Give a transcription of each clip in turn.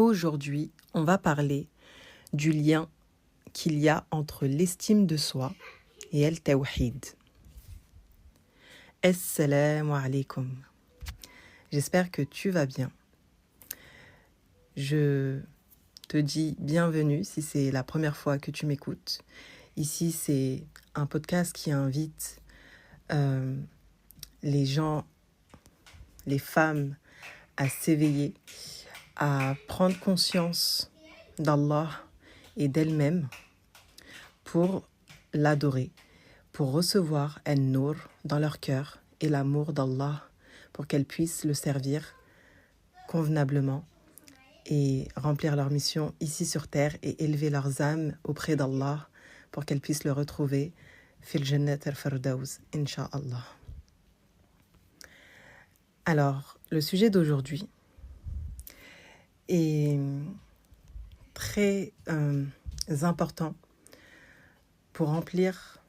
Aujourd'hui, on va parler du lien qu'il y a entre l'estime de soi et el tawhid. Assalamu alaikum. J'espère que tu vas bien. Je te dis bienvenue si c'est la première fois que tu m'écoutes. Ici, c'est un podcast qui invite les gens, les femmes à s'éveiller, à prendre conscience d'Allah et d'elles-mêmes pour l'adorer, pour recevoir An-Nur dans leur cœur et l'amour d'Allah pour qu'elles puissent le servir convenablement et remplir leur mission ici sur terre et élever leurs âmes auprès d'Allah pour qu'elles puissent le retrouver fil Jannat al-Firdaus, Inch'Allah. Alors, le sujet d'aujourd'hui est très important pour remplir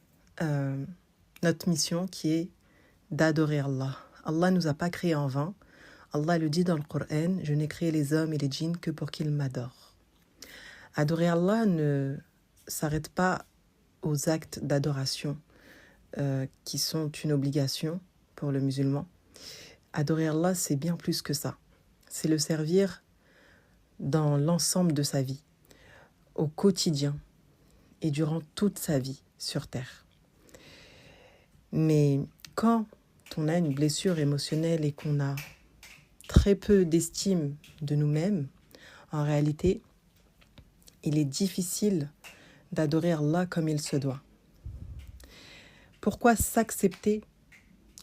notre mission qui est d'adorer Allah. Allah ne nous a pas créés en vain. Allah le dit dans le Coran, je n'ai créé les hommes et les djinns que pour qu'ils m'adorent. Adorer Allah ne s'arrête pas aux actes d'adoration qui sont une obligation pour le musulman. Adorer Allah, c'est bien plus que ça. C'est le servir dans l'ensemble de sa vie, au quotidien et durant toute sa vie sur terre. Mais quand on a une blessure émotionnelle et qu'on a très peu d'estime de nous-mêmes, en réalité, il est difficile d'adorer Allah comme il se doit. Pourquoi s'accepter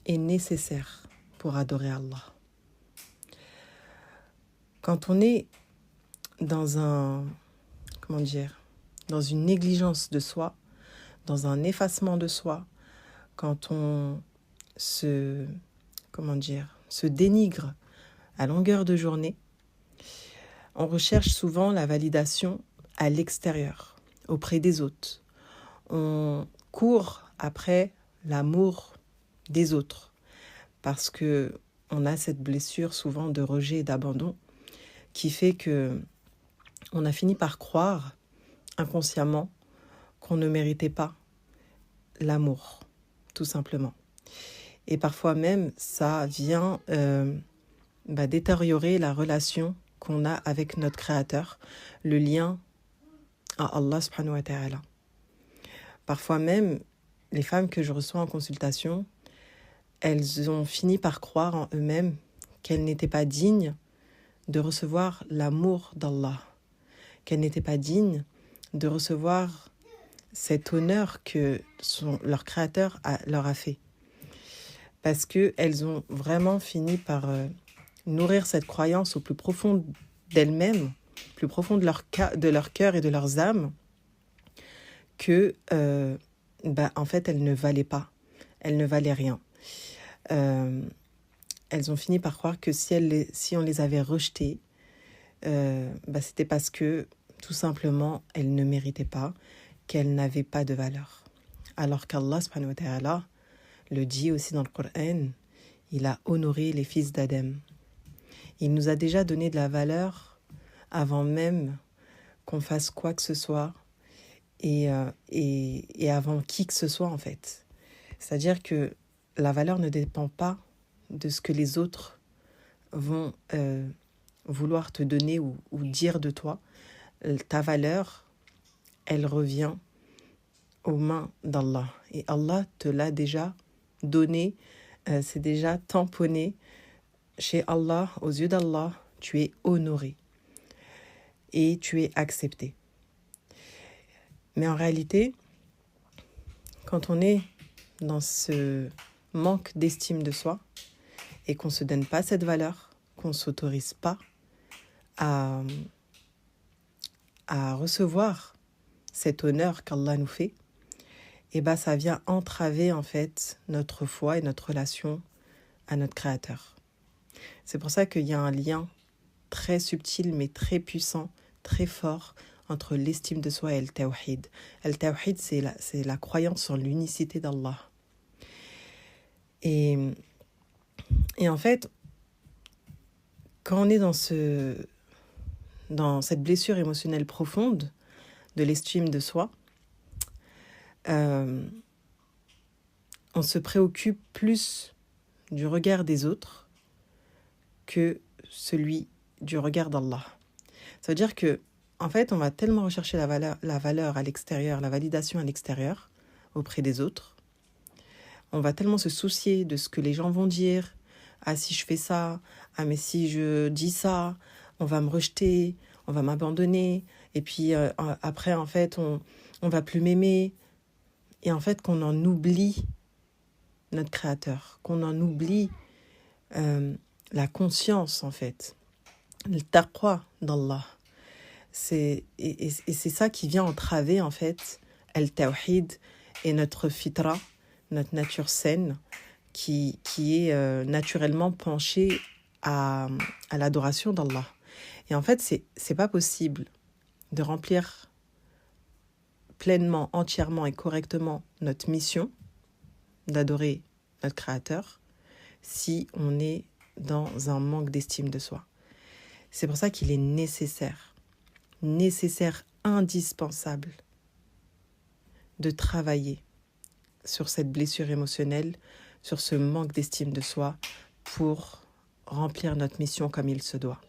est nécessaire pour adorer Allah? Quand on est dans dans une négligence de soi, dans un effacement de soi, quand on se dénigre à longueur de journée, on recherche souvent la validation à l'extérieur, auprès des autres. On court après l'amour des autres parce que on a cette blessure souvent de rejet et d'abandon qui fait que on a fini par croire inconsciemment qu'on ne méritait pas l'amour, tout simplement. Et parfois même, ça vient détériorer la relation qu'on a avec notre Créateur, le lien à Allah subhanahu wa ta'ala. Parfois même, les femmes que je reçois en consultation, elles ont fini par croire en eux-mêmes qu'elles n'étaient pas dignes de recevoir l'amour d'Allah, qu'elles n'étaient pas dignes de recevoir cet honneur que leur Créateur leur a fait. Parce qu'elles ont vraiment fini par nourrir cette croyance au plus profond d'elles-mêmes, plus profond de leur cœur et de leurs âmes, que en fait elles ne valaient pas, elles ne valaient rien. Elles ont fini par croire que si on les avait rejetées, c'était parce que tout simplement elles ne méritaient pas, qu'elles n'avaient pas de valeur. Alors qu'Allah subhanahu wa ta'ala le dit aussi dans le Coran, il a honoré les fils d'Adam. Il nous a déjà donné de la valeur avant même qu'on fasse quoi que ce soit et avant qui que ce soit en fait. C'est-à-dire que la valeur ne dépend pas de ce que les autres vont vouloir te donner ou dire de toi. Ta valeur, elle revient aux mains d'Allah. Et Allah te l'a déjà donné, c'est déjà tamponné chez Allah, aux yeux d'Allah, tu es honoré et tu es accepté. Mais en réalité, quand on est dans ce manque d'estime de soi et qu'on ne se donne pas cette valeur, qu'on ne s'autorise pas à recevoir cet honneur qu'Allah nous fait, ça vient entraver en fait notre foi et notre relation à notre Créateur. C'est pour ça qu'il y a un lien très subtil mais très puissant, très fort entre l'estime de soi et le tawhid. Le tawhid, c'est la croyance en l'unicité d'Allah. Et en fait, quand on est dans ce dans cette blessure émotionnelle profonde de l'estime de soi, on se préoccupe plus du regard des autres que celui du regard d'Allah. Ça veut dire que, en fait, on va tellement rechercher la valeur à l'extérieur, la validation à l'extérieur, auprès des autres. On va tellement se soucier de ce que les gens vont dire. Ah, si je fais ça, ah, mais si je dis ça, on va me rejeter, on va m'abandonner. Et puis après, en fait, on va plus m'aimer. Et en fait, qu'on en oublie notre Créateur, qu'on en oublie la conscience, en fait, le taqwa d'Allah. Et c'est ça qui vient entraver, en fait, al-tawhid et notre fitra, notre nature saine, qui est naturellement penchée à l'adoration d'Allah. Et en fait, c'est pas possible de remplir pleinement, entièrement et correctement notre mission d'adorer notre Créateur si on est dans un manque d'estime de soi. C'est pour ça qu'il est nécessaire, indispensable de travailler sur cette blessure émotionnelle, sur ce manque d'estime de soi pour remplir notre mission comme il se doit.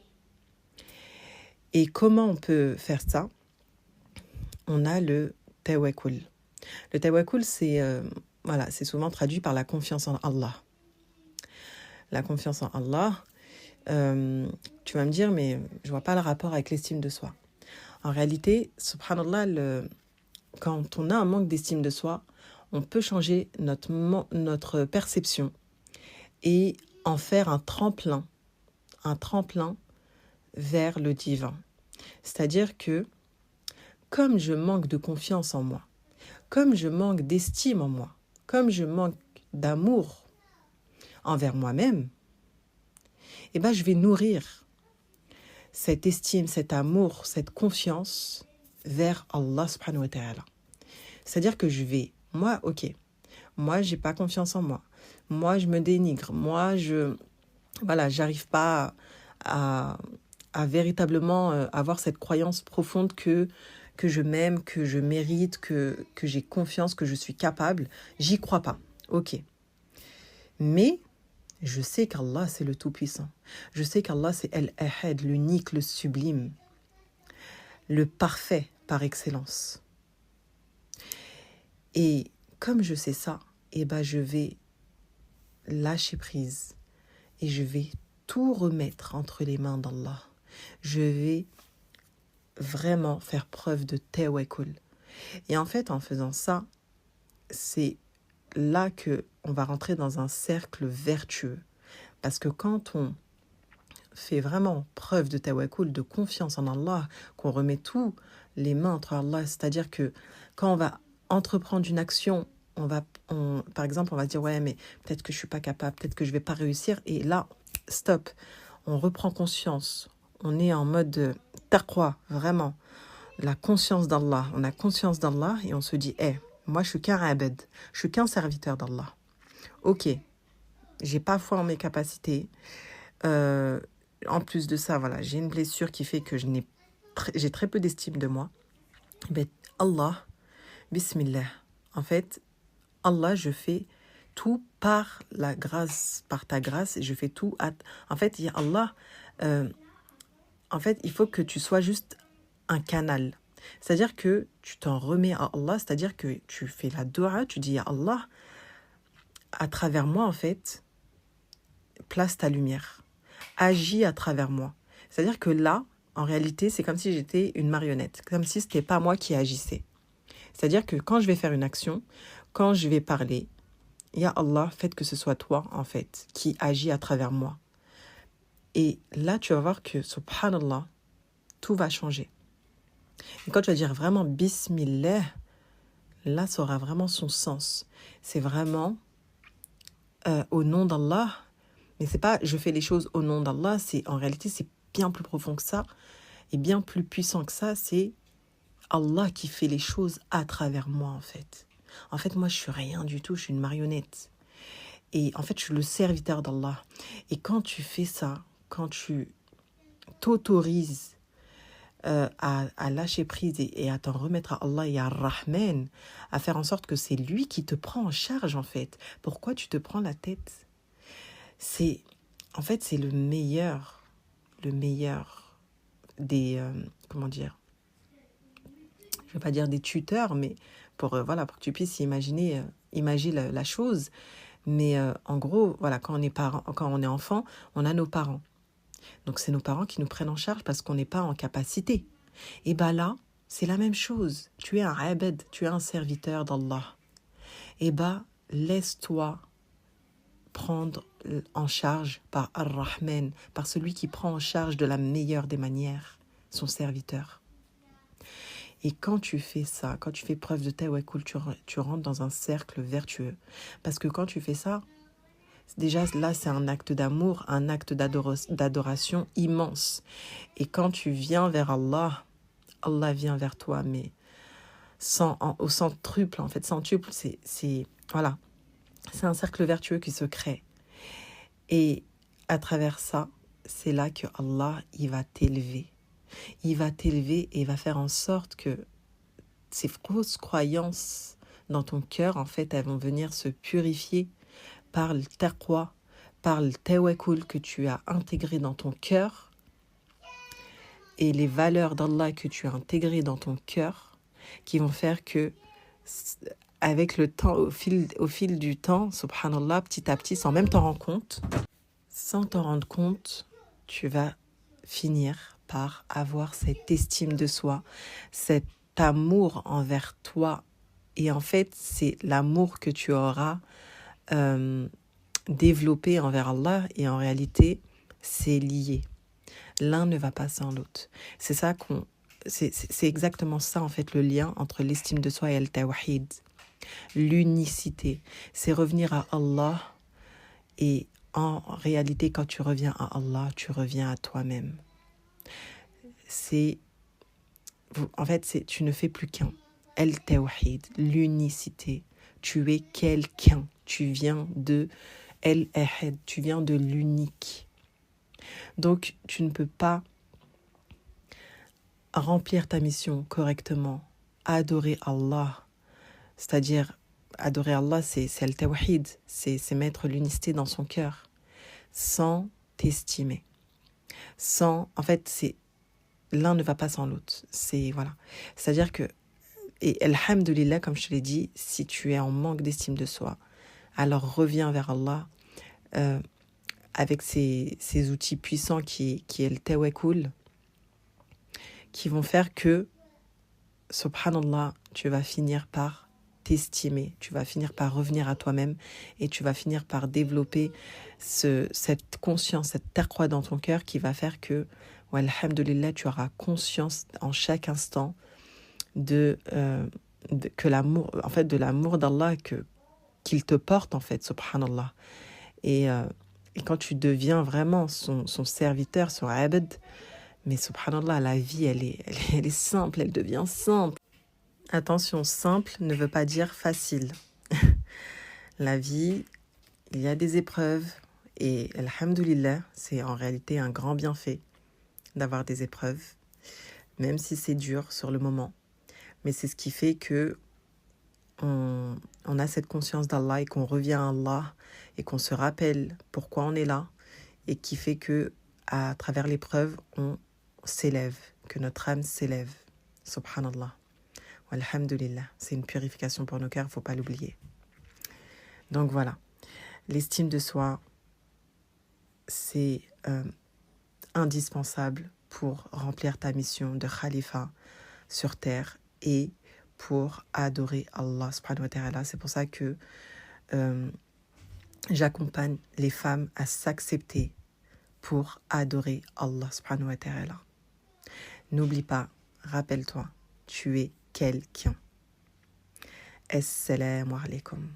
Et comment on peut faire ça ? On a le tawakkul. Le tawakkul, c'est souvent traduit par la confiance en Allah. La confiance en Allah, tu vas me dire, mais je vois pas le rapport avec l'estime de soi. En réalité, subhanallah, quand on a un manque d'estime de soi, on peut changer notre perception et en faire un tremplin vers le divin. C'est-à-dire que comme je manque de confiance en moi, comme je manque d'estime en moi, comme je manque d'amour envers moi-même, je vais nourrir cette estime, cet amour, cette confiance vers Allah subhanahu wa ta'ala. C'est-à-dire que moi, j'ai pas confiance en moi. Moi, je me dénigre. Moi, j'arrive pas à véritablement avoir cette croyance profonde que je m'aime, que je mérite, que j'ai confiance, que je suis capable. J'y crois pas. Ok. Mais je sais qu'Allah, c'est le Tout-Puissant. Je sais qu'Allah, c'est Al-Ahad, l'unique, le sublime, le parfait par excellence. Et comme je sais ça, je vais lâcher prise et je vais tout remettre entre les mains d'Allah. Je vais vraiment faire preuve de tawakkul. Et en fait, en faisant ça, c'est là que on va rentrer dans un cercle vertueux. Parce que quand on fait vraiment preuve de tawakkul, de confiance en Allah, qu'on remet tout les mains entre Allah, c'est-à-dire que quand on va entreprendre une action, par exemple, on va dire ouais, mais peut-être que je suis pas capable, peut-être que je vais pas réussir, et là, stop, on reprend conscience, on est en mode taqwa, vraiment, la conscience d'Allah, on a conscience d'Allah et on se dit moi je suis qu'un abed, je suis qu'un serviteur d'Allah. Ok, j'ai pas foi en mes capacités. En plus de ça, j'ai une blessure qui fait que j'ai très peu d'estime de moi. Allah, bismillah. En fait, Allah, je fais tout par la grâce, par ta grâce, et je fais tout. En fait, ya Allah, il faut que tu sois juste un canal. C'est-à-dire que tu t'en remets à Allah, c'est-à-dire que tu fais la dua, tu dis ya Allah, à travers moi, en fait, place ta lumière. Agis à travers moi. C'est-à-dire que là, en réalité, c'est comme si j'étais une marionnette, comme si ce n'était pas moi qui agissais. C'est-à-dire que quand je vais faire une action, quand je vais parler, ya Allah, faites que ce soit toi, en fait, qui agis à travers moi. Et là, tu vas voir que, subhanallah, tout va changer. Et quand tu vas dire vraiment bismillah, là, ça aura vraiment son sens. C'est vraiment au nom d'Allah. Mais c'est pas je fais les choses au nom d'Allah, en réalité c'est bien plus profond que ça et bien plus puissant que ça, c'est Allah qui fait les choses à travers moi en fait. En fait moi je suis rien du tout, je suis une marionnette. Et en fait je suis le serviteur d'Allah. Et quand tu fais ça, quand tu t'autorises à lâcher prise et à t'en remettre à Allah et à Rahman, à faire en sorte que c'est lui qui te prend en charge en fait. Pourquoi tu te prends la tête? C'est c'est le meilleur des comment dire? Je vais pas dire des tuteurs, mais pour pour que tu puisses imaginer la chose. Mais en gros, voilà, quand on est enfant, on a nos parents. Donc c'est nos parents qui nous prennent en charge parce qu'on n'est pas en capacité. Et bien là, c'est la même chose. Tu es un abed, tu es un serviteur d'Allah. Et bien, laisse-toi prendre en charge par Ar-Rahman, par celui qui prend en charge de la meilleure des manières, son serviteur. Et quand tu fais ça, quand tu fais preuve de tawakkul, tu rentres dans un cercle vertueux. Parce que quand tu fais ça, déjà là c'est un acte d'amour, un acte d'adoration immense. Et quand tu viens vers Allah, Allah vient vers toi, mais au centuple, en fait, centuple, voilà, c'est un cercle vertueux qui se crée. Et à travers ça, c'est là que Allah, il va t'élever. Il va t'élever et il va faire en sorte que ces fausses croyances dans ton cœur, en fait, elles vont venir se purifier par le taqwa, par le tawakkul que tu as intégré dans ton cœur et les valeurs d'Allah que tu as intégrées dans ton cœur qui vont faire que, avec le temps, au fil du temps, subhanallah, petit à petit, sans t'en rendre compte, tu vas finir par avoir cette estime de soi, cet amour envers toi. Et en fait, c'est l'amour que tu auras développé envers Allah. Et en réalité, c'est lié. L'un ne va pas sans l'autre. C'est exactement ça, en fait, le lien entre l'estime de soi et le tawhid. L'unicité. C'est revenir à Allah. Et en réalité, quand tu reviens à Allah, tu reviens à toi-même. Tu ne fais plus qu'un. El Tawhid, l'unicité. Tu es quelqu'un. Tu viens de El Ahad, tu viens de l'unique. Donc, tu ne peux pas remplir ta mission correctement, adorer Allah. C'est-à-dire, adorer Allah, c'est El Tawhid, c'est mettre l'unicité dans son cœur, sans t'estimer. L'un ne va pas sans l'autre. C'est-à-dire que, et alhamdoulilah, comme je te l'ai dit, si tu es en manque d'estime de soi, alors reviens vers Allah avec ces outils puissants qui est le tawakkul, qui vont faire que, subhanallah, tu vas finir par t'estimer, tu vas finir par revenir à toi-même et tu vas finir par développer cette conscience, cette taqwa dans ton cœur qui va faire que, alhamdoulilah, tu auras conscience en chaque instant de l'amour, en fait, de l'amour d'Allah qu'il te porte, en fait, subhanallah. Et quand tu deviens vraiment son serviteur, son abd, mais subhanallah, la vie, elle est simple, elle devient simple. Attention, simple ne veut pas dire facile. La vie, il y a des épreuves et alhamdoulilah, c'est en réalité un grand bienfait d'avoir des épreuves, même si c'est dur sur le moment. Mais c'est ce qui fait que on a cette conscience d'Allah et qu'on revient à Allah et qu'on se rappelle pourquoi on est là et qui fait que à travers l'épreuve, on s'élève, que notre âme s'élève. Subhanallah. Alhamdulillah. C'est une purification pour nos cœurs, il ne faut pas l'oublier. Donc voilà. L'estime de soi, c'est indispensable pour remplir ta mission de khalifa sur terre et pour adorer Allah subhanahu wa ta'ala. C'est pour ça que j'accompagne les femmes à s'accepter pour adorer Allah subhanahu wa ta'ala. N'oublie pas, rappelle-toi, tu es quelqu'un. Assalamu alaikum.